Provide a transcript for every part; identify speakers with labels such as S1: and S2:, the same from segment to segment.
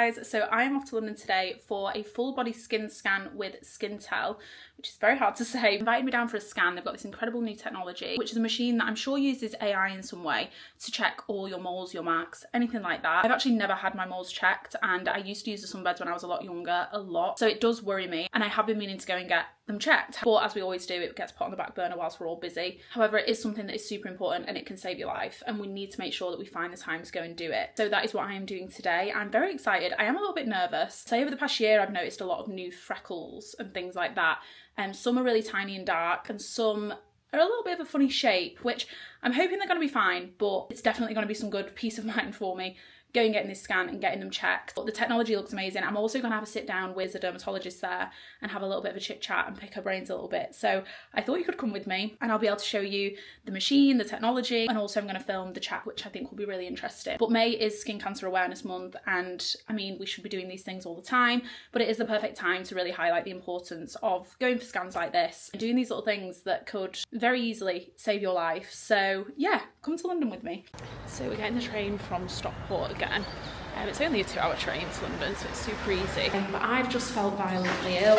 S1: Guys, so I am off to London today for a full body skin scan with Skintell, which is very hard to say. Invited me down for a scan. They've got this incredible new technology, which is a machine that I'm sure uses AI in some way to check all your moles, your marks, anything like that. I've actually never had my moles checked, and I used to use the sunbeds when I was a lot younger, a lot. So it does worry me, and I have been meaning to go and get them checked. But as we always do, it gets put on the back burner whilst we're all busy. However, it is something that is super important and it can save your life, and we need to make sure that we find the time to go and do it. So that is what I am doing today. I'm very excited. I am a little bit nervous. So over the past year, I've noticed a lot of new freckles and things like that. Some are really tiny and dark, and some are a little bit of a funny shape, which I'm hoping they're going to be fine, but it's definitely going to be some good peace of mind for me going getting this scan and getting them checked. But the technology looks amazing. I'm also going to have a sit down with a dermatologist there and have a little bit of a chit chat and pick her brains a little bit. So I thought you could come with me and I'll be able to show you the machine, the technology, and also I'm going to film the chat, which I think will be really interesting. But May is Skin Cancer Awareness Month, and I mean, we should be doing these things all the time, but it is the perfect time to really highlight the importance of going for scans like this and doing these little things that could very easily save your life. So yeah, come to London with me. So we're getting the train from Stockport again. It's only a 2-hour train to London, so it's super easy. But I've just felt violently ill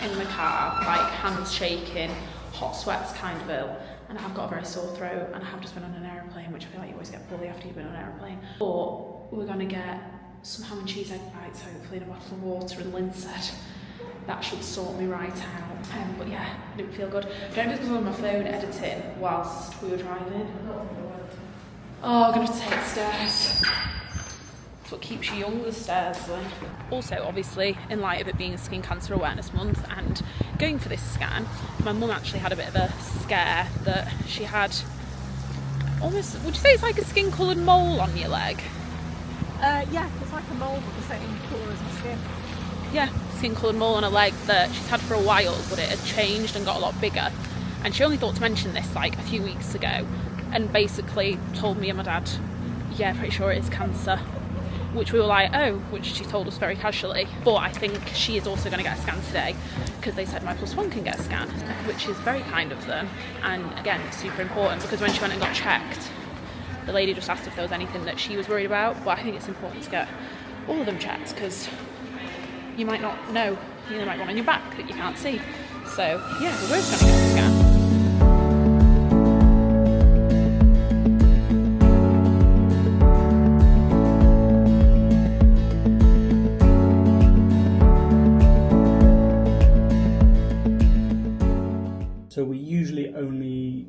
S1: in the car, like hands shaking, hot sweats, kind of ill, and I've got a very sore throat, and I have just been on an aeroplane, which I feel like you always get poorly after you've been on an aeroplane. But we're gonna get some ham and cheese egg bites, hopefully, and a bottle of water, and Lynn said that should sort me right out. But yeah, I didn't feel good. I don't know if it was on my phone editing whilst we were driving. Oh, I'm gonna have to take the stairs. That's what keeps you young, the stairs, Lynn. Also, obviously, in light of it being Skin Cancer Awareness Month and going for this scan, my mum actually had a bit of a scare that she had almost, would you say it's like a skin coloured mole on your leg?
S2: Yeah, it's like a mole but the same colour as my skin.
S1: Yeah, skin coloured mole on her leg that she's had for a while, but it had changed and got a lot bigger. And she only thought to mention this like a few weeks ago, and basically told me and my dad, yeah, pretty sure it is cancer. Which we were like, oh, which she told us very casually. But I think she is also going to get a scan today because they said my +1 can get a scan, which is very kind of them. And again, it's super important because when she went and got checked, the lady just asked if there was anything that she was worried about. But I think it's important to get all of them checked because you might not know. You might want on your back that you can't see. So yeah, we're both going to get a scan.
S3: So we usually only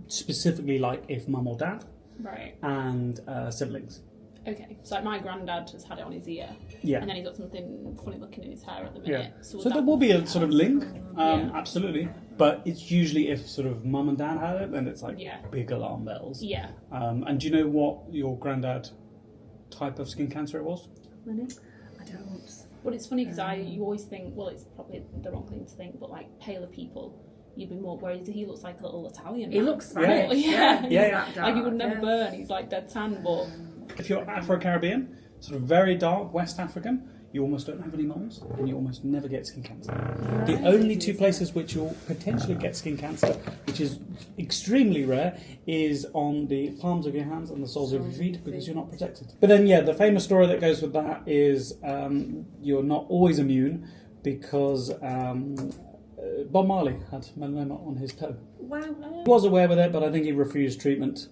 S3: specifically like if mum or dad,
S1: Right.
S3: and siblings.
S1: Okay, so like my granddad has had it on his ear,
S3: Yeah.
S1: and then he's got something funny looking in his hair at the minute.
S3: Yeah. So
S1: would
S3: there will be a sort of link,
S1: Yeah.
S3: absolutely. But it's usually if sort of mum and dad had it, then it's like
S1: Yeah.
S3: big alarm bells.
S1: Yeah.
S3: And do you know what your granddad type of skin cancer it was?
S1: Lenny?
S2: I don't.
S1: But it's funny because you always think, well, it's probably the wrong thing to think, but like paler people, you'd be more, whereas he looks like a little Italian.
S2: He
S1: man.
S2: looks Spanish.
S1: Yeah.
S3: Yeah.
S1: Like he would never burn. He's like dead tan, but
S3: If you're Afro-Caribbean, sort of very dark West African, you almost don't have any moles and you almost never get skin cancer. The only two places which you'll potentially get skin cancer, which is extremely rare, is on the palms of your hands and the soles of your feet because you're not protected. But then, yeah, the famous story that goes with that is you're not always immune because Bob Marley had melanoma on his toe.
S2: Wow.
S3: He was aware with it, but I think he refused treatment.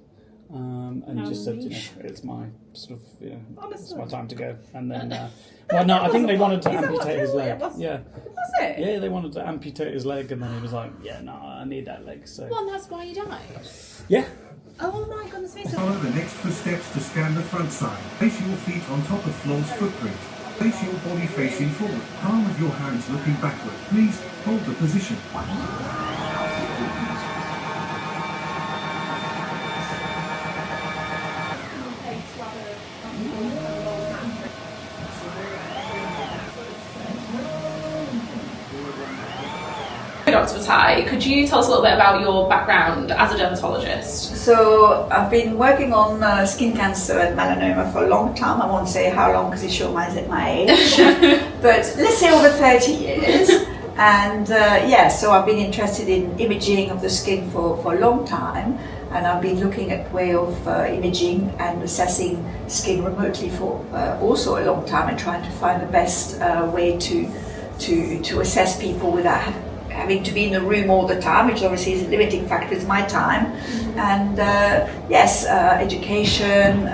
S3: And
S1: How
S3: just said,
S1: niche.
S3: it's my sort of, it's
S2: Honestly.
S3: my time to go. And then, well, no, I think they wanted to
S2: Is that what
S3: amputate his
S2: really
S3: leg.
S2: it was?
S3: Yeah,
S2: Was it?
S3: yeah, they wanted to amputate his leg, and then he was like, yeah, no, I need that leg. So,
S1: well, and that's why he died.
S3: yeah,
S2: Oh my goodness me. So
S4: Follow the next few steps to scan the front side. Place your feet on top of floor's footprint. Place your body facing forward. Palm of your hands looking backward. Please hold the position.
S1: Dr. Bataille, could you tell us a little bit about your background as a dermatologist?
S5: So I've been working on skin cancer and melanoma for a long time. I won't say how long because it shows my age, but let's say over 30 years. And so I've been interested in imaging of the skin for a long time. and I've been looking at way of imaging and assessing skin remotely for also a long time, and trying to find the best way to assess people without having to be in the room all the time, which obviously is a limiting factor, is my time. And yes, education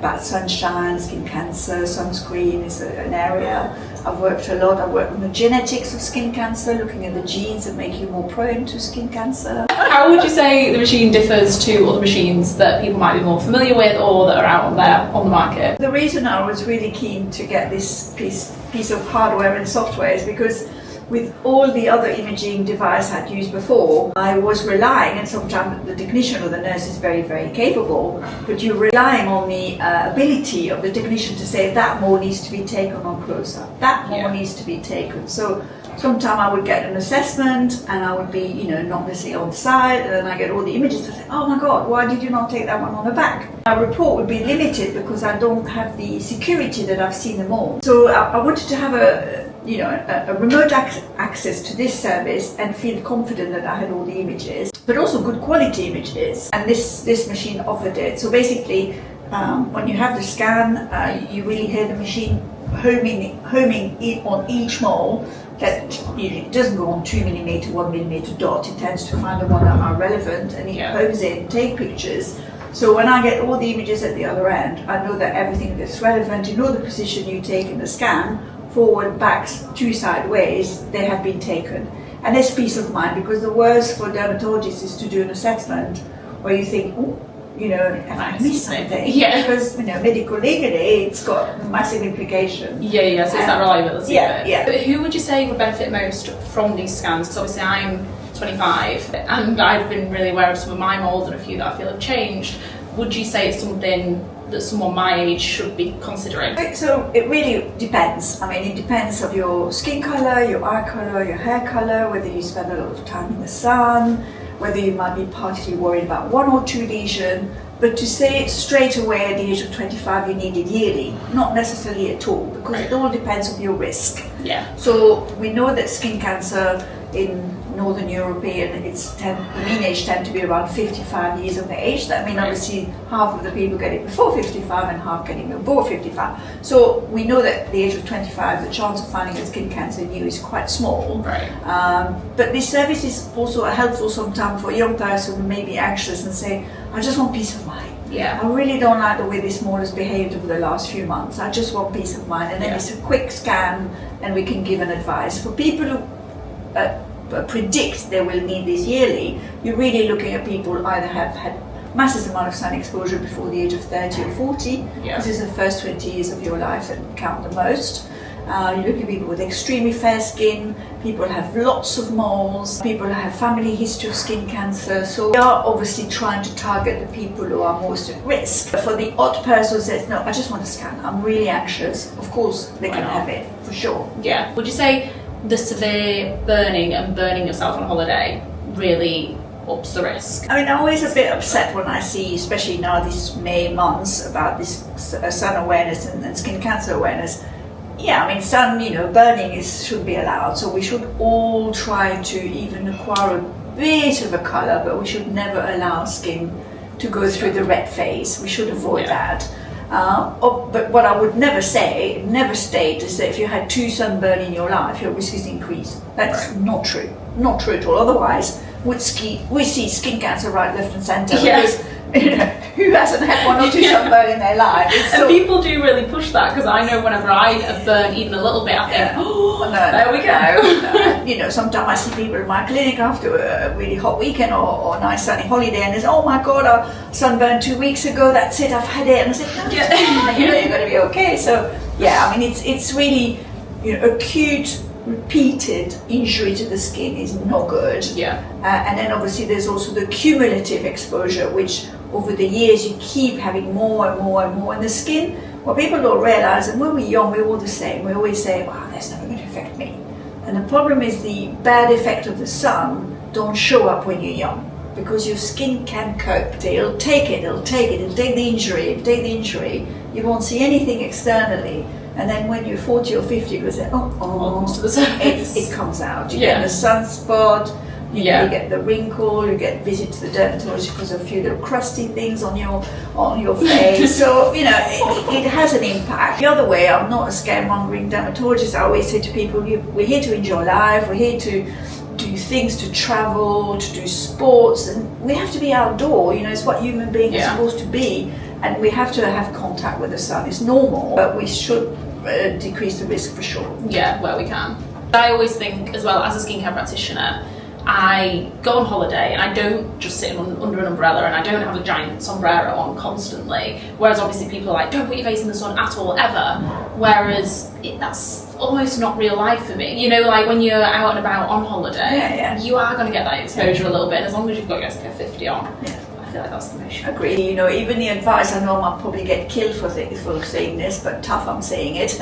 S5: about sunshine, skin cancer, sunscreen is an area I've worked a lot. I've worked on the genetics of skin cancer, looking at the genes that make you more prone to skin cancer.
S1: How would you say the machine differs to other machines that people might be more familiar with or that are out there on the market?
S5: The reason I was really keen to get this piece of hardware and software is because with all the other imaging device I'd used before, I was relying, and sometimes the technician or the nurse is very, very capable, but you're relying on the ability of the technician to say that more needs to be taken on close-up, that more needs to be taken. So sometimes I would get an assessment and I would be, not necessarily on site, and then I get all the images and say, oh my God, why did you not take that one on the back? My report would be limited because I don't have the security that I've seen them all. So I wanted to have a remote access to this service and feel confident that I had all the images, but also good quality images. And this machine offered it. So basically, when you have the scan, you really hear the machine homing in on each mole. That it doesn't go on 2mm, 1mm dot. It tends to find the one that are relevant, and it homes in, take pictures. So when I get all the images at the other end, I know that everything that's relevant, you know the position you take in the scan, forward, backs, two sideways, they have been taken. And there's peace of mind, because the worst for dermatologists is to do an assessment where you think, oh, have I missed something?
S1: Yeah.
S5: Because, medical legally, it's got massive implications.
S1: Yeah, so it's that reliability.
S5: Yeah.
S1: But who would you say would benefit most from these scans? Because obviously I'm 25 and I've been really aware of some of my moles and a few that I feel have changed. Would you say it's something that someone my age should be considering?
S5: So it really depends. It depends of your skin colour, your eye colour, your hair colour, whether you spend a lot of time in the sun, whether you might be partially worried about one or two lesions. But to say straight away at the age of 25 you need it yearly, not necessarily at all, because it all depends on your risk.
S1: Yeah.
S5: So we know that skin cancer in Northern European, the mean age tend to be around 55 years of age. That obviously half of the people get it before 55 and half getting it before 55. So we know that at the age of 25, the chance of finding a skin cancer in you is quite small.
S1: Right.
S5: But this service is also helpful sometimes for a young person who may be anxious and say, I just want peace of mind.
S1: Yeah.
S5: I really don't like the way this mole has behaved over the last few months. I just want peace of mind. And then it's a quick scan and we can give an advice. For people who predict they will need this yearly, you're really looking at people either have had massive amount of sun exposure before the age of 30 or 40. This is the first 20 years of your life that count the most. You look at people with extremely fair skin, people have lots of moles, people have family history of skin cancer. So we are obviously trying to target the people who are most at risk. For the odd person who says, no, I just want a scan, I'm really anxious, of course they can have it, for sure.
S1: Yeah. Would you say the severe burning and burning yourself on holiday really ups the risk? I'm
S5: always a bit upset when I see, especially now these May months, about this sun awareness and skin cancer awareness. Sun, burning should be allowed, so we should all try to even acquire a bit of a colour, but we should never allow skin to go through the red phase. We should avoid that. But what I would never state is that if you had 2 sunburn in your life, your risk is increased. That's not true. Not true at all. Otherwise, we see skin cancer right, left and centre. Because who hasn't had 1 or 2 sunburn in their life?
S1: And people do really push that, because I know whenever I burn even a little bit, I think, there we go.
S5: Sometimes I see people in my clinic after a really hot weekend or a nice sunny holiday, and they say, oh my God, I sunburned 2 weeks ago, that's it, I've had it. And I said, no, you're going to be okay. So, it's really, acute, repeated injury to the skin is not good. And then obviously there's also the cumulative exposure, which over the years you keep having more and more and more in the skin. What people don't realize, and when we're young, we're all the same. We always say, wow, that's never going to affect me. And the problem is the bad effect of the sun don't show up when you're young, because your skin can cope. It'll take the injury. You won't see anything externally. And then when you're 40 or 50, you go say, it comes out. You get the sunspot,
S1: Yeah.
S5: You get the wrinkle, you get visit to the dermatologist because of a few little crusty things on your face. So, you know, it has an impact. The other way, I'm not a scaremongering dermatologist. I always say to people, we're here to enjoy life, we're here to do things, to travel, to do sports, and we have to be outdoor. You know, it's what human beings are supposed to be, and we have to have contact with the sun. It's normal, but we should decrease the risk for sure.
S1: Yeah, where we can. I always think as well, as a skincare practitioner, I go on holiday and I don't just sit under an umbrella and I don't have a giant sombrero on constantly, whereas obviously people are like, don't put your face in the sun at all ever, whereas that's almost not real life for me. You know, like when you're out and about on holiday, you are going to get that exposure a little bit, and as long as you've got your SPF 50 on, I feel like that's the mission.
S5: Agree. You know, even the advice, I know I'll probably get killed for saying this, but tough, I'm saying it.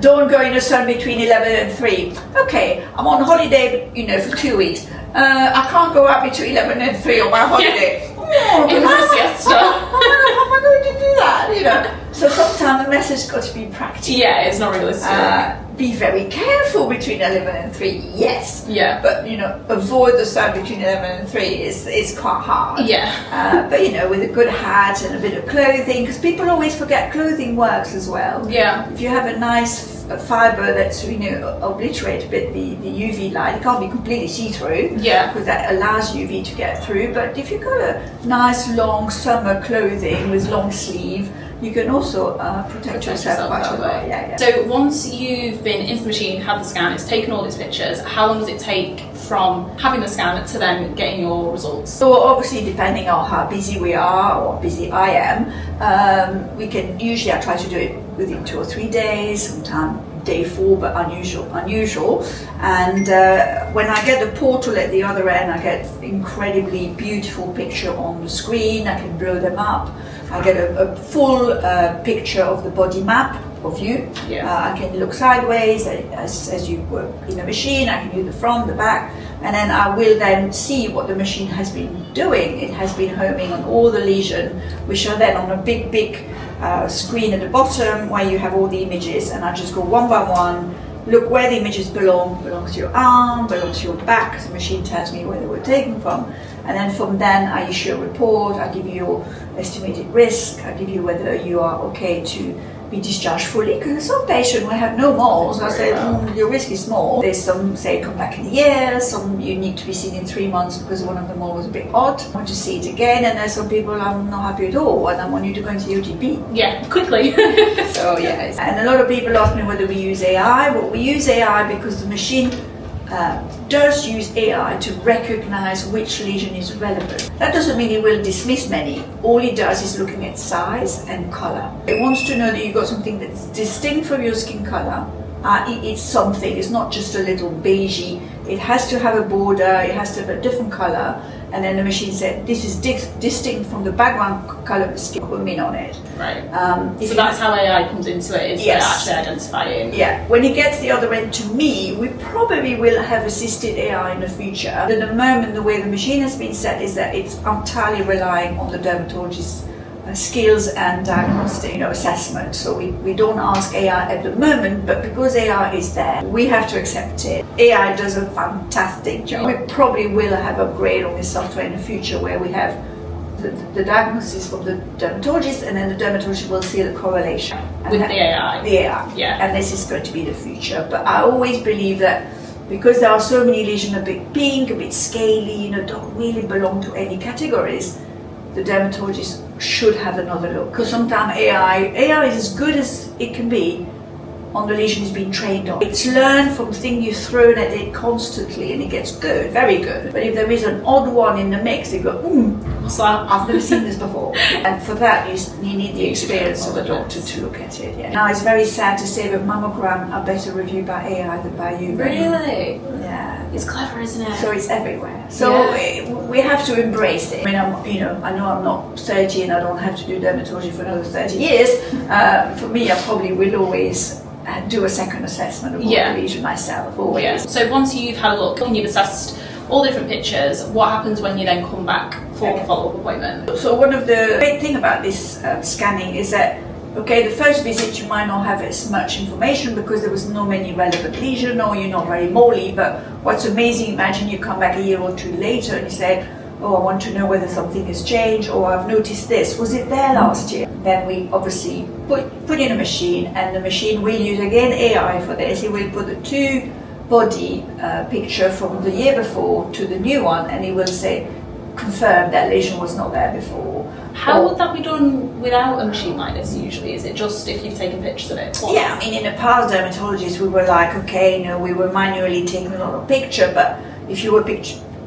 S5: Don't go in the sun between 11 and 3. Okay, I'm on holiday, you know, for 2 weeks. I can't go out between 11 and 3 on my holiday.
S1: In the siesta.
S5: How am I going to do that? You know. So sometimes the message got to be practical.
S1: Yeah, it's not realistic.
S5: Be very careful between 11 and 3, yes.
S1: Yeah.
S5: But, you know, avoid the sun between 11 and 3 is quite hard.
S1: Yeah.
S5: But, you know, with a good hat and a bit of clothing, because people always forget clothing works as well.
S1: Yeah.
S5: If you have a nice fibre that's, you know, obliterate a bit the UV light, it can't be completely see-through.
S1: Yeah.
S5: Because that allows UV to get through. But if you've got a nice long summer clothing with long sleeve, you can also protect yourself quite a lot. Yeah.
S1: So once you've been into the machine, had the scan, it's taken all these pictures, how long does it take from having the scan to then getting your results?
S5: So obviously, depending on how busy we are or busy I am, we can usually, I try to do it within 2 or 3 days, sometimes day 4, but unusual. And when I get the portal at the other end, I get incredibly beautiful picture on the screen. I can blow them up. I get a full picture of the body map of you. I can look sideways as you were in the machine. I can do the front, the back, and then I will then see what the machine has been doing. It has been homing on all the lesions, which are then on a big screen at the bottom where you have all the images, and I just go one by one, look where the images belong to your arm, belong to your back, because the machine tells me where they were taken from. And then from then I issue a report, I give you your estimated risk, I give you whether you are okay to be discharged fully, because some patients will have no moles. I say, your risk is small. There's some say come back in a year, some you need to be seen in 3 months because one of the moles was a bit odd. I want to see it again, and there's some people I'm not happy at all, and I want you to go into your GP.
S1: Yeah, quickly.
S5: So yes, and a lot of people ask me whether we use AI. Well, we use AI because the machine does use AI to recognize which lesion is relevant. That doesn't mean it will dismiss many. All it does is looking at size and color. It wants to know that you've got something that's distinct from your skin color. It's something, it's not just a little beigey. It has to have a border, it has to have a different color, and then the machine said, this is distinct from the background color of the skin, put in on it.
S1: Right. So that's how AI comes into it, is actually identifying.
S5: Yeah. When it gets the other end to me, we probably will have assisted AI in the future. At the moment, the way the machine has been set is that it's entirely relying on the dermatologist's skills and diagnostic assessment. So we don't ask AI at the moment, but because AI is there, we have to accept it. AI does a fantastic job. We probably will have upgrade on this software in the future where we have the diagnosis from the dermatologist, and then the dermatologist will see the correlation.
S1: With the AI.
S5: The AI.
S1: Yeah.
S5: And this is going to be the future. But I always believe that because there are so many lesions, a bit pink, a bit scaly, don't really belong to any categories, the dermatologist should have another look. Because sometimes AI is as good as it can be on the lesion it's been trained on. It's learned from things you've thrown at it constantly, and it gets good, very good. But if there is an odd one in the mix, they go,
S1: what's that?
S5: I've never seen this before. And for that, you need the experience of a doctor to look at it. Yeah. Now, it's very sad to say that mammograms are better reviewed by AI than by you.
S1: Really?
S5: Yeah.
S1: It's clever, isn't it?
S5: So it's everywhere. So we have to embrace it. I mean, I know I'm not 30 and I don't have to do dermatology for another 30 years. For me, I probably will always do a second assessment of the lesion myself, always.
S1: Yeah. So once you've had a look and you've assessed all different pictures, what happens when you then come back for a follow-up appointment?
S5: So one of the great thing about this scanning is that okay, the first visit you might not have as much information because there was no many relevant lesion or you're not very moldy, but what's amazing, imagine you come back a year or two later and you say, oh, I want to know whether something has changed, or I've noticed this. Was it there last year? Then we obviously put in a machine, and the machine will use again AI for this. It will put the two body picture from the year before to the new one, and it will say, confirm that lesion was not there before.
S1: How would that be done without a machine like this usually? Is it just if you've taken pictures of it? Or?
S5: Yeah, I mean, in the past, dermatologists, we were like, okay, we were manually taking a lot of picture, but if you were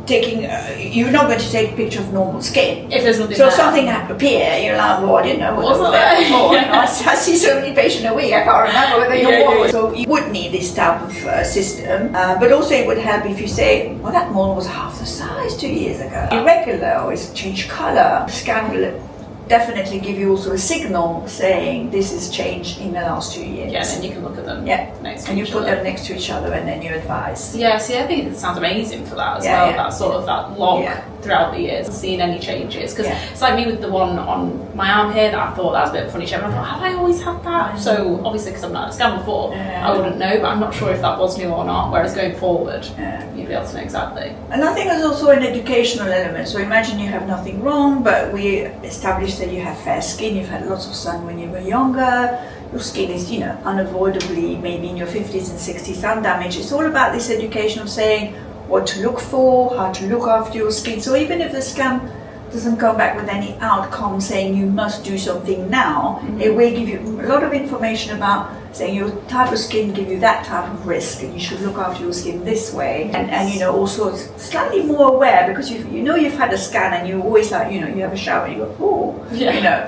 S5: you're not going to take a picture of normal skin.
S1: If there's nothing
S5: so
S1: there.
S5: something appear, you're like, well, I didn't know what was there before.
S1: Yeah.
S5: I see so many patients a week, I can't remember whether you're what. So you would need this type of system, but also it would help if you say, well, that mole was half the size 2 years ago. Irregular, or it's changed color. The scan will definitely give you also a signal saying this has changed in the last 2 years.
S1: Yeah, then you can look at them.
S5: Yeah,
S1: next
S5: and
S1: to
S5: you
S1: each
S5: put
S1: other.
S5: them next to each other and then you advise.
S1: Yeah, see, I think it sounds amazing for that as
S5: Yeah,
S1: well.
S5: yeah.
S1: That sort of that log
S5: Yeah.
S1: throughout the years, seeing any changes. Because
S5: Yeah.
S1: it's like me with the one on my arm here that I thought that was a bit of a funny shape. And I thought, have I always had that? So obviously, because I've not had a scan before,
S5: Yeah.
S1: I wouldn't know. But I'm not sure if that was new or not. Whereas going forward,
S5: Yeah.
S1: you'd be able to know exactly.
S5: And I think there's also an educational element. So imagine you have nothing wrong, but we established that you have fair skin, you've had lots of sun when you were younger, your skin is, unavoidably maybe in your 50s and 60s sun damage. It's all about this education of saying what to look for, how to look after your skin. So even if the scan doesn't come back with any outcome saying you must do something now, it will give you a lot of information about saying your type of skin give you that type of risk and you should look after your skin this way, and also slightly more aware, because you've had a scan and you always you have a shower and you go, oh,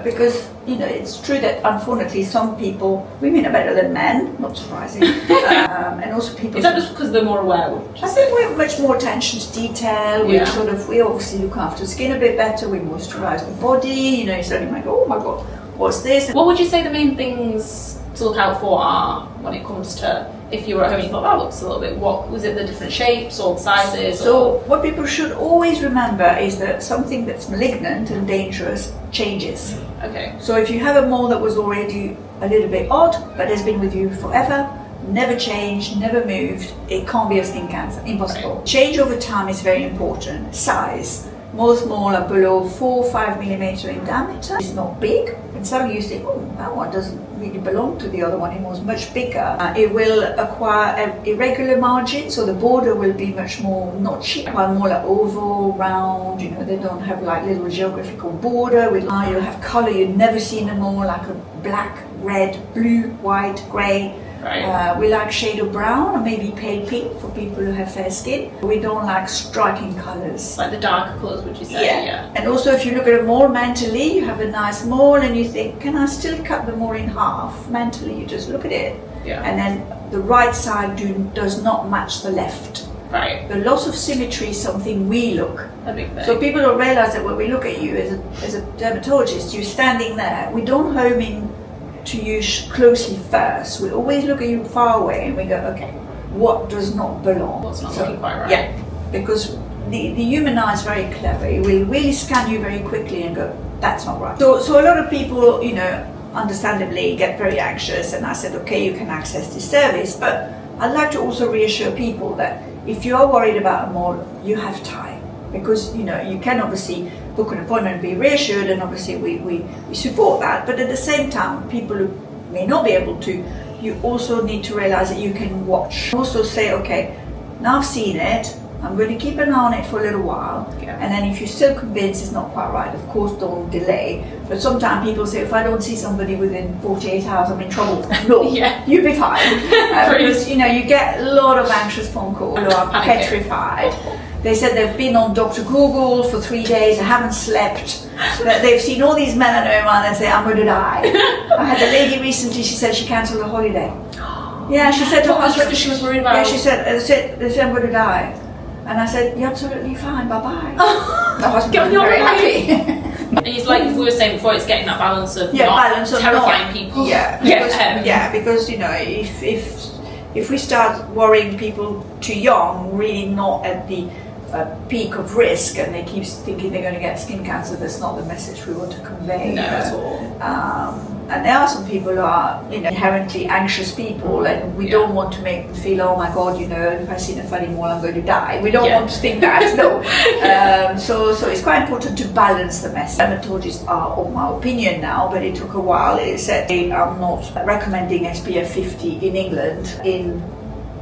S5: because it's true that unfortunately some people, women are better than men, not surprising, and also people.
S1: Is that just because they're more aware?
S5: I think we have much more attention to detail. We
S1: Yeah.
S5: we obviously look after the skin a bit better. We moisturize the body. You suddenly might go, oh my god, what's this?
S1: What would you say the main things to look out for are when it comes to, if you were at home and you thought that looks a little bit, what was it, the different shapes or sizes?
S5: So what people should always remember is that something that's malignant and dangerous changes.
S1: Okay.
S5: So if you have a mole that was already a little bit odd, but has been with you forever, never changed, never moved, it can't be a skin cancer, impossible. Change over time is very important. Size. Most moles are below 4 or 5 millimeter in diameter. It's not big. And suddenly you think, oh, that one doesn't really belong to the other one. It was much bigger. It will acquire an irregular margin, so the border will be much more notchy. While more like oval, round, they don't have like little geographical border. You'll have color you've never seen them all, like a black, red, blue, white, grey.
S1: Right.
S5: We like shade of brown or maybe pale pink for people who have fair skin. We don't like striking colours.
S1: Like the darker colours, would you say? Yeah.
S5: And also if you look at a mole mentally, you have a nice mole and you think, can I still cut the mole in half? Mentally, you just look at it.
S1: Yeah.
S5: And then the right side does not match the left.
S1: Right.
S5: The loss of symmetry is something we look.
S1: A big thing.
S5: So people don't realise that when we look at you as a dermatologist, you're standing there. We don't home in to you closely first. We always look at you far away and we go, okay, what does not belong?
S1: What's not looking quite right?
S5: Yeah, because the human eye is very clever. It will really scan you very quickly and go, that's not right. So a lot of people, understandably get very anxious, and I said, okay, you can access this service, but I'd like to also reassure people that if you are worried about a mole, you have time, because you can obviously book an appointment and be reassured, and obviously we support that, but at the same time, people who may not be able to, you also need to realize that you can watch. Also say, okay, now I've seen it, I'm going to keep an eye on it for a little while, and then if you're still convinced it's not quite right, of course don't delay. But sometimes people say, if I don't see somebody within 48 hours, I'm in trouble. No, you'll be fine. Because you get a lot of anxious phone calls who are petrified. They said they've been on Dr. Google for 3 days, they haven't slept, that they've seen all these melanoma and they say, I'm going to die. I had a lady recently, she said she cancelled a holiday. Yeah, she said to her husband,
S1: because she was worried about.
S5: yeah, she said, they said I'm going to die. And I said, you're absolutely fine, bye-bye. My husband was very happy.
S1: And it's like we were saying before, it's getting that balance of
S5: balance of
S1: terrifying people.
S5: Yeah, because if we start worrying people too young, really not at the a peak of risk and they keep thinking they're going to get skin cancer. That's not the message we want to convey.
S1: No, at all.
S5: And there are some people who are, inherently anxious people, and we don't want to make them feel, oh my God, if I see a funny mole, I'm going to die. We don't want to think that, no. So it's quite important to balance the message. Dermatologists are of my opinion now, but it took a while. It said they are not recommending SPF 50 in England in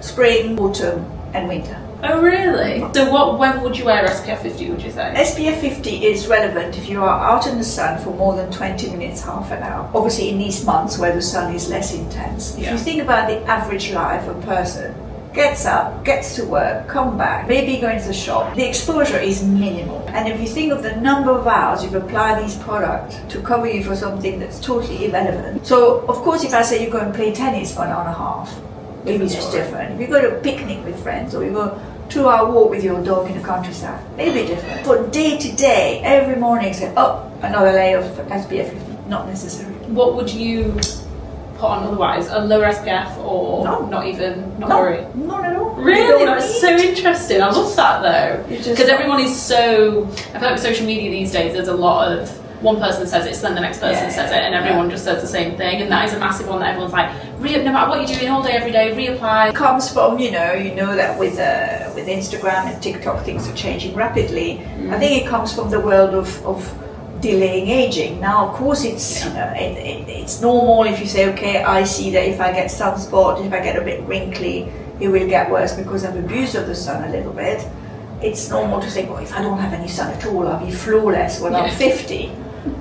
S5: spring, autumn, and winter.
S1: Oh really? So when would you wear SPF 50, would you say?
S5: SPF 50 is relevant if you are out in the sun for more than 20 minutes, half an hour. Obviously in these months where the sun is less intense. If you think about the average life of a person, gets up, gets to work, come back, maybe going to the shop, the exposure is minimal. And if you think of the number of hours you've applied these products to cover you for something that's totally irrelevant. So of course if I say you go and play tennis for an hour and a half, maybe it's different. If you go to a picnic with friends, or you go 2-hour walk with your dog in the countryside, maybe different. For day to day, every morning say, oh, another layer of SPF 50, not necessary.
S1: What would you put on otherwise? A lower SPF or not even, not worry?
S5: Not at all.
S1: Really? That's so interesting. I love that though. Because everyone is so, I feel like with social media these days, there's a lot of, one person says it, so then the next person says it, and everyone just says the same thing, and that is a massive one that everyone's like, no matter what you're doing all day, every day, reapply.
S5: It comes from, you know that with Instagram and TikTok, things are changing rapidly. I think it comes from the world of delaying aging. Now, of course, it's it's normal if you say, okay, I see that if I get sunspot, if I get a bit wrinkly, it will get worse because I've abused of the sun a little bit. It's normal to say, well, if I don't have any sun at all, I'll be flawless when I'm 50.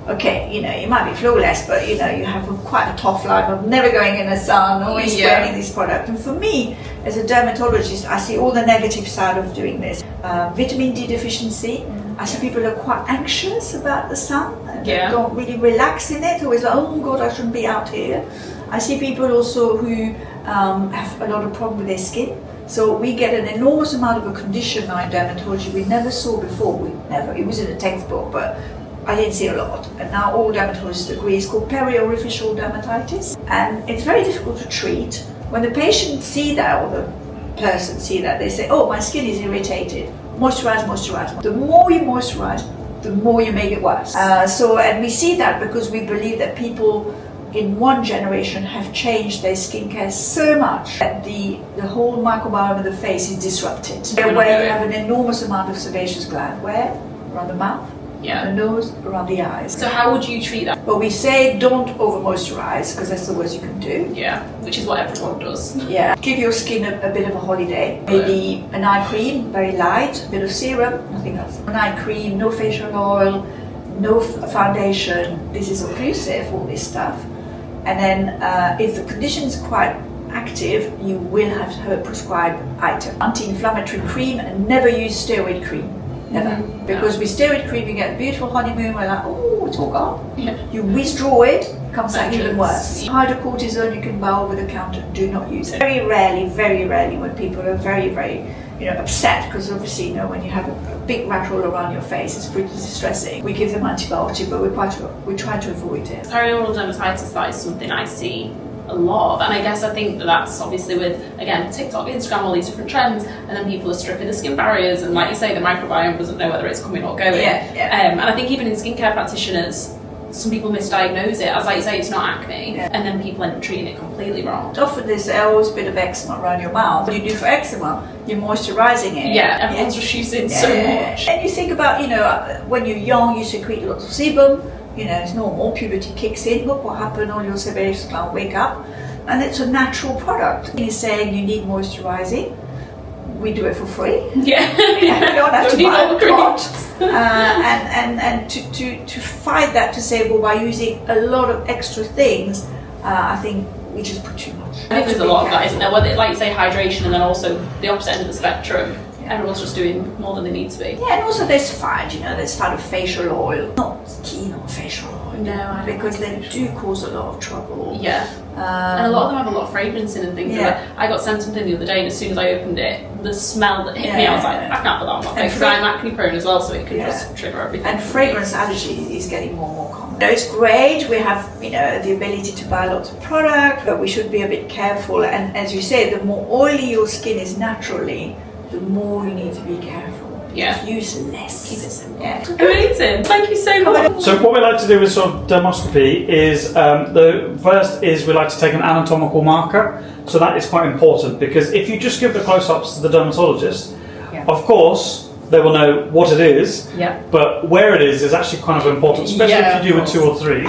S5: Okay, you might be flawless, but you have quite a tough life of never going in the sun, always wearing this product. And for me, as a dermatologist, I see all the negative side of doing this. Vitamin D deficiency. I see people who are quite anxious about the sun and don't really relax in it. Always like, oh God, I shouldn't be out here. I see people also who have a lot of problem with their skin. So we get an enormous amount of a condition now in dermatology we never saw before. It was in a textbook, but I didn't see a lot. And now all dermatologists agree it's called perioral dermatitis. And it's very difficult to treat. When the patient see that, or the person see that, they say, oh, my skin is irritated. Moisturize, moisturize. The more you moisturize, the more you make it worse. And we see that because we believe that people in one generation have changed their skincare so much that the whole microbiome of the face is disrupted. Where you have an enormous amount of sebaceous gland. Where? Around the mouth, the nose, around the eyes.
S1: So how would you treat that?
S5: Well, we say don't over moisturize because that's the worst you can do.
S1: Yeah, which is what everyone does.
S5: Yeah, give your skin a bit of a holiday. Maybe an eye cream, very light, a bit of serum, nothing else. An eye cream, no facial oil, no foundation. This is occlusive, all this stuff. And then if the condition is quite active, you will have to prescribe item. Anti-inflammatory cream, and never use steroid cream. Never. Because with steroid cream you get a beautiful honeymoon, we're like, oh, it's all gone. Yeah. You withdraw it, comes out even worse. Hydrocortisone you can buy over the counter, do not use it. Very rarely when people are very, very upset, because obviously when you have a big rat all around your face, it's pretty distressing. We give them antibiotic, but we try to avoid it.
S1: Perioral dermatitis, that is something I see a lot of, and I think that's obviously with, again, TikTok, Instagram, all these different trends, and then people are stripping the skin barriers, and like you say, the microbiome doesn't know whether it's coming or going. And I think even in skincare practitioners, some people misdiagnose it as, like you say, it's not acne, and then people end up treating it completely wrong.
S5: Often there's always a bit of eczema around your mouth. What do you do for eczema? You're moisturising it.
S1: Yeah, everyone's just using so much.
S5: And you think about, when you're young, you secrete lots of sebum. It's normal, puberty kicks in, look what happened, all your sebaceous gland wake up, and it's a natural product. He's saying you need moisturising, we do it for free. Yeah. You don't have to buy a pot. And to fight that, to say, well, by using a lot of extra things, I think we just put too much.
S1: I think there's a lot of that, isn't there? Whether, like you say, hydration, and then also the opposite end of the spectrum. Everyone's just doing more than they need to be.
S5: Yeah, and also there's fat, there's fat of facial oil. Not keen on facial oil.
S1: No,
S5: because they do cause a lot of trouble.
S1: Yeah. And a lot of them have a lot of fragrance in and things. Yeah. I got sent something the other day, and as soon as I opened it, the smell that hit me, I was like, I can't put that on my face, because I'm acne prone as well, so it can just trigger everything.
S5: And fragrance allergy is getting more and more common. It's great, we have the ability to buy lots of product, but we should be a bit careful. And as you say, the more oily your skin is naturally, the more you need to be careful,
S1: Yeah.
S5: Use less.
S1: Keep it simple.
S5: Yeah.
S1: Amazing. Thank you so much.
S3: So what we like to do with sort of dermoscopy is the first is we like to take an anatomical marker. So that is quite important because if you just give the close-ups to the dermatologist, of course they will know what it is, but where it is actually kind of important, especially if you do with 2 or 3.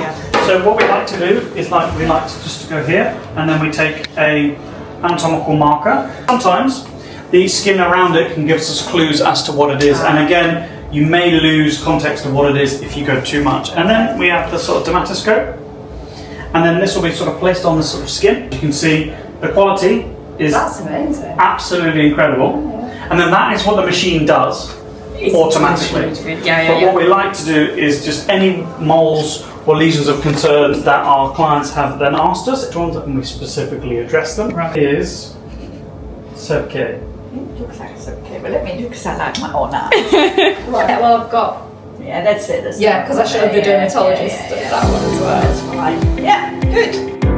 S3: So what we like to do is we like to just go here and then we take a anatomical marker. Sometimes the skin around it can give us clues as to what it is, and again you may lose context of what it is if you go too much. And then we have the sort of dermatoscope, and then this will be sort of placed on the sort of skin. You can see the quality is absolutely incredible. And then that is what the machine does automatically. But what we like to do is just any moles or lesions of concern that our clients have then asked us, and we specifically address them, is okay.
S5: It looks like it's okay, but let me do because I like my own eyes.
S2: Right, well, I've got.
S5: Yeah, that's it.
S2: Yeah, because I showed the dermatologist that one as well.
S5: That's fine. Yeah, good.